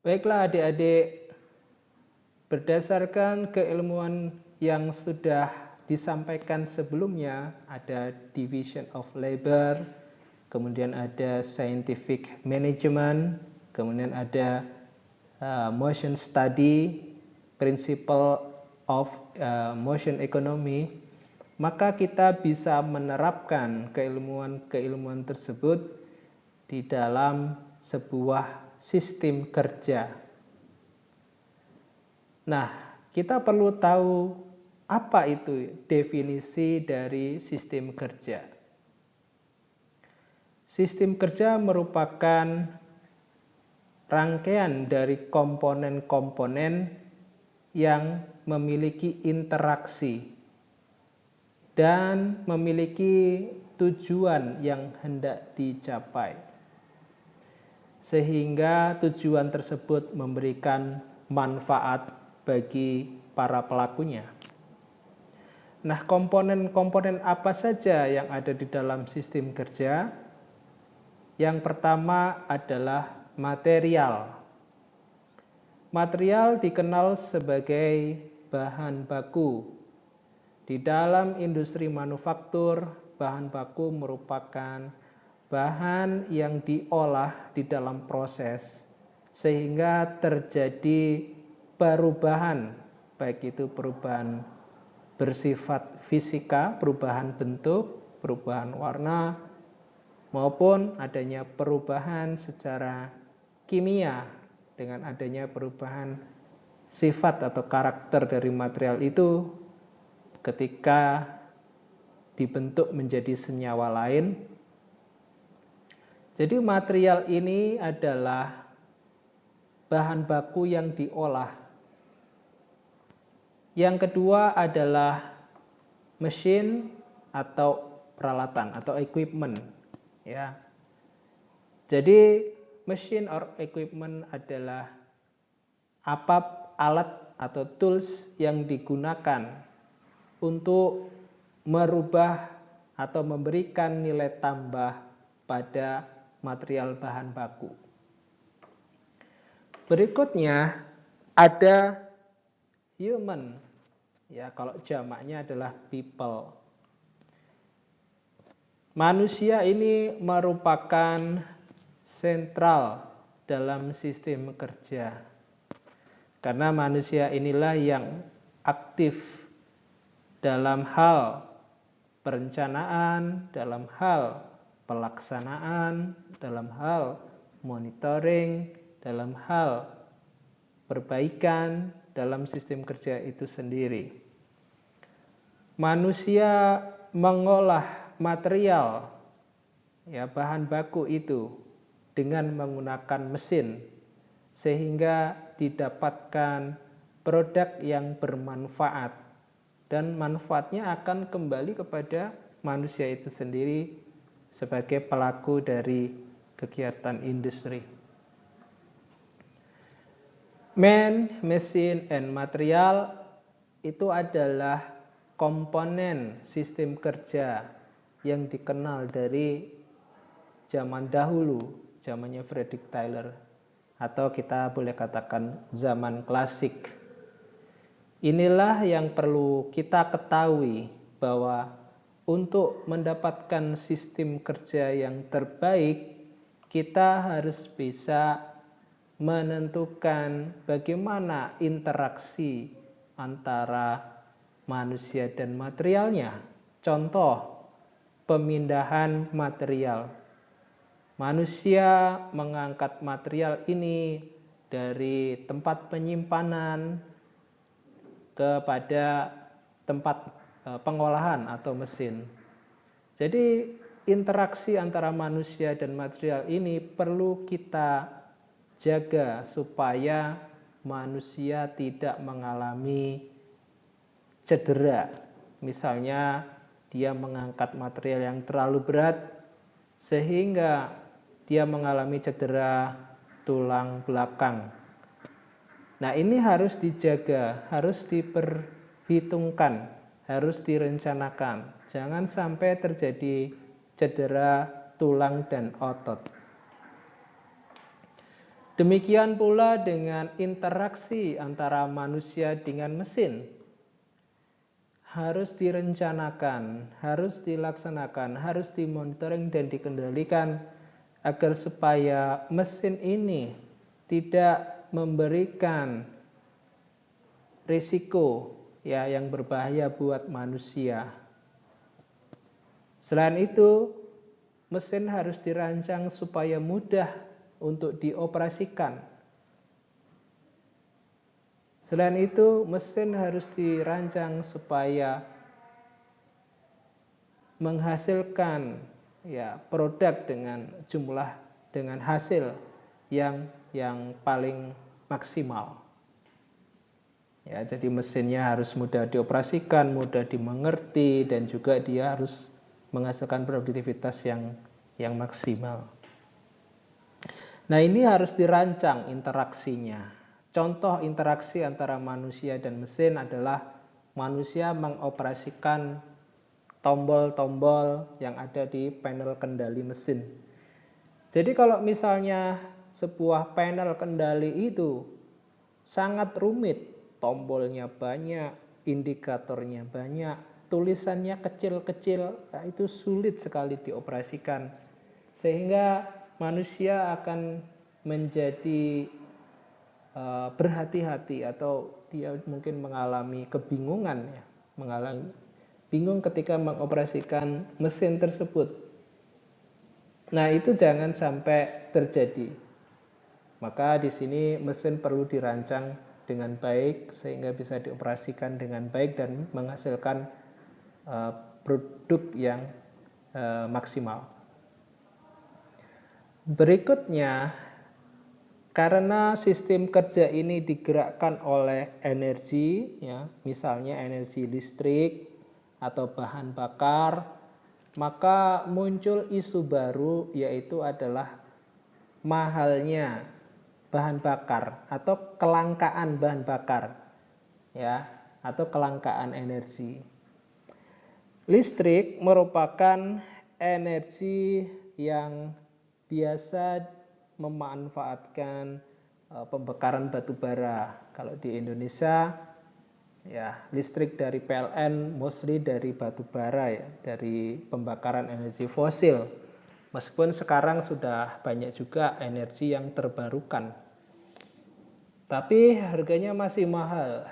Baiklah adik-adik, berdasarkan keilmuan yang sudah disampaikan sebelumnya, ada division of labor, kemudian ada scientific management, kemudian ada motion study, principle of motion economy, maka kita bisa menerapkan keilmuan-keilmuan tersebut di dalam sebuah sistem kerja. Nah, kita perlu tahu apa itu definisi dari sistem kerja. Sistem kerja merupakan rangkaian dari komponen-komponen yang memiliki interaksi dan memiliki tujuan yang hendak dicapai, sehingga tujuan tersebut memberikan manfaat bagi para pelakunya. Nah, komponen-komponen apa saja yang ada di dalam sistem kerja? Yang pertama adalah material. Material dikenal sebagai bahan baku. Di dalam industri manufaktur, bahan baku merupakan bahan yang diolah di dalam proses sehingga terjadi perubahan, baik itu perubahan bersifat fisika, perubahan bentuk, perubahan warna, maupun adanya perubahan secara kimia dengan adanya perubahan sifat atau karakter dari material itu ketika dibentuk menjadi senyawa lain. Jadi material ini adalah bahan baku yang diolah. Yang kedua adalah mesin atau peralatan atau equipment, ya. Jadi mesin or equipment adalah alat atau tools yang digunakan untuk merubah atau memberikan nilai tambah pada material bahan baku. Berikutnya ada human, ya, kalau jamaknya adalah people. Manusia ini merupakan sentral dalam sistem kerja, karena manusia inilah yang aktif dalam hal perencanaan, dalam hal pelaksanaan, dalam hal monitoring, dalam hal perbaikan dalam sistem kerja itu sendiri. Manusia mengolah material, ya, bahan baku itu dengan menggunakan mesin sehingga didapatkan produk yang bermanfaat dan manfaatnya akan kembali kepada manusia itu sendiri sebagai pelaku dari kegiatan industri. Man, machine, and material itu adalah komponen sistem kerja yang dikenal dari zaman dahulu, zamannya Frederick Taylor, atau kita boleh katakan zaman klasik. Inilah yang perlu kita ketahui, bahwa untuk mendapatkan sistem kerja yang terbaik, kita harus bisa menentukan bagaimana interaksi antara manusia dan materialnya. Contoh, pemindahan material. Manusia mengangkat material ini dari tempat penyimpanan kepada tempat pengolahan atau mesin. Jadi interaksi antara manusia dan material ini perlu kita jaga supaya manusia tidak mengalami cedera. Misalnya dia mengangkat material yang terlalu berat sehingga dia mengalami cedera tulang belakang. Nah, ini harus dijaga, harus diperhitungkan, harus direncanakan. Jangan sampai terjadi cedera tulang dan otot. Demikian pula dengan interaksi antara manusia dengan mesin. Harus direncanakan, harus dilaksanakan, harus dimonitoring dan dikendalikan agar supaya mesin ini tidak memberikan risiko ya yang berbahaya buat manusia. Selain itu, mesin harus dirancang supaya mudah untuk dioperasikan. Selain itu, mesin harus dirancang supaya menghasilkan ya produk dengan hasil yang paling maksimal. Ya, jadi mesinnya harus mudah dioperasikan, mudah dimengerti, dan juga dia harus menghasilkan produktivitas yang maksimal. Nah, ini harus dirancang interaksinya. Contoh interaksi antara manusia dan mesin adalah manusia mengoperasikan tombol-tombol yang ada di panel kendali mesin. Jadi kalau misalnya sebuah panel kendali itu sangat rumit, tombolnya banyak, indikatornya banyak, tulisannya kecil-kecil, nah itu sulit sekali dioperasikan. Sehingga manusia akan menjadi berhati-hati atau dia mungkin mengalami kebingungan ya, bingung ketika mengoperasikan mesin tersebut. Nah, itu jangan sampai terjadi. Maka di sini mesin perlu dirancang dengan baik sehingga bisa dioperasikan dengan baik dan menghasilkan produk yang maksimal. Berikutnya, karena sistem kerja ini digerakkan oleh energi, ya, misalnya energi listrik atau bahan bakar, maka muncul isu baru yaitu adalah mahalnya bahan bakar atau kelangkaan bahan bakar, ya, atau kelangkaan energi. Listrik merupakan energi yang biasa memanfaatkan pembakaran batu bara. Kalau di Indonesia ya listrik dari PLN mostly dari batu bara ya, dari pembakaran energi fosil. Meskipun sekarang sudah banyak juga energi yang terbarukan. Tapi harganya masih mahal.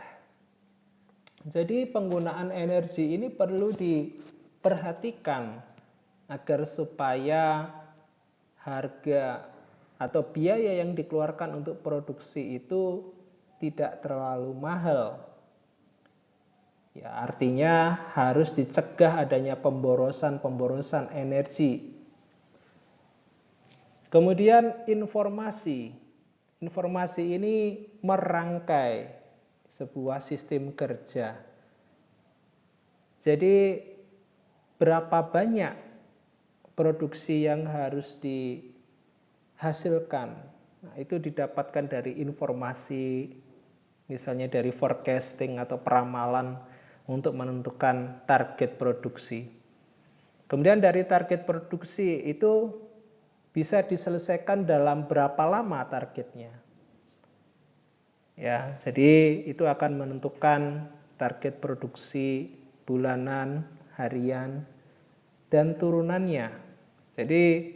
Jadi penggunaan energi ini perlu diperhatikan agar supaya harga atau biaya yang dikeluarkan untuk produksi itu tidak terlalu mahal. Ya, artinya harus dicegah adanya pemborosan energi. Kemudian informasi. Informasi ini merangkai sebuah sistem kerja. Jadi berapa banyak produksi yang harus dihasilkan. Nah, itu didapatkan dari informasi, misalnya dari forecasting atau peramalan untuk menentukan target produksi. Kemudian dari target produksi itu bisa diselesaikan dalam berapa lama targetnya. Ya, jadi itu akan menentukan target produksi bulanan, harian, dan turunannya. Jadi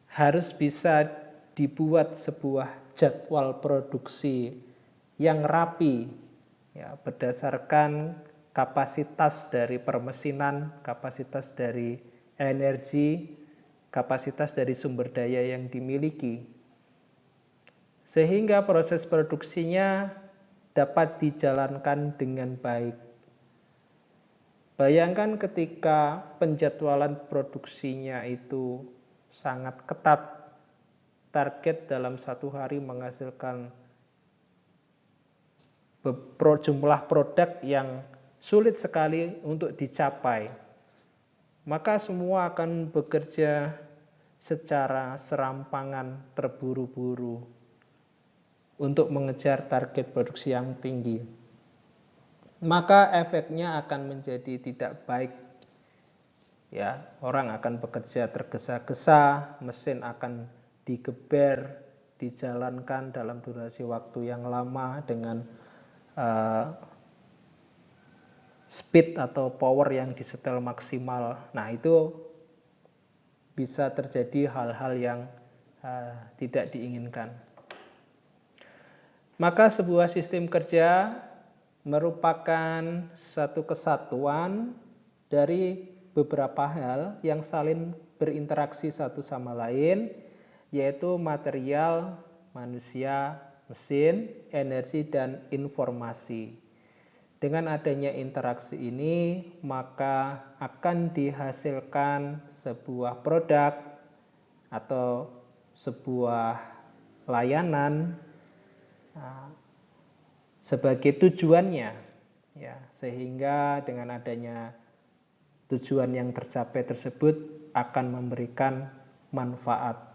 harus bisa dibuat sebuah jadwal produksi yang rapi ya, berdasarkan kapasitas dari permesinan, kapasitas dari energi, kapasitas dari sumber daya yang dimiliki. Sehingga proses produksinya dapat dijalankan dengan baik. Bayangkan ketika penjadwalan produksinya itu sangat ketat, target dalam satu hari menghasilkan jumlah produk yang sulit sekali untuk dicapai. Maka semua akan bekerja secara serampangan, terburu-buru untuk mengejar target produksi yang tinggi. Maka efeknya akan menjadi tidak baik. Ya, orang akan bekerja tergesa-gesa, mesin akan digeber, dijalankan dalam durasi waktu yang lama dengan speed atau power yang disetel maksimal. Nah, itu bisa terjadi hal-hal yang tidak diinginkan. Maka sebuah sistem kerja merupakan satu kesatuan dari beberapa hal yang saling berinteraksi satu sama lain, yaitu material, manusia, mesin, energi, dan informasi. Dengan adanya interaksi ini, maka akan dihasilkan sebuah produk atau sebuah layanan sebagai tujuannya, ya, sehingga dengan adanya tujuan yang tercapai tersebut akan memberikan manfaat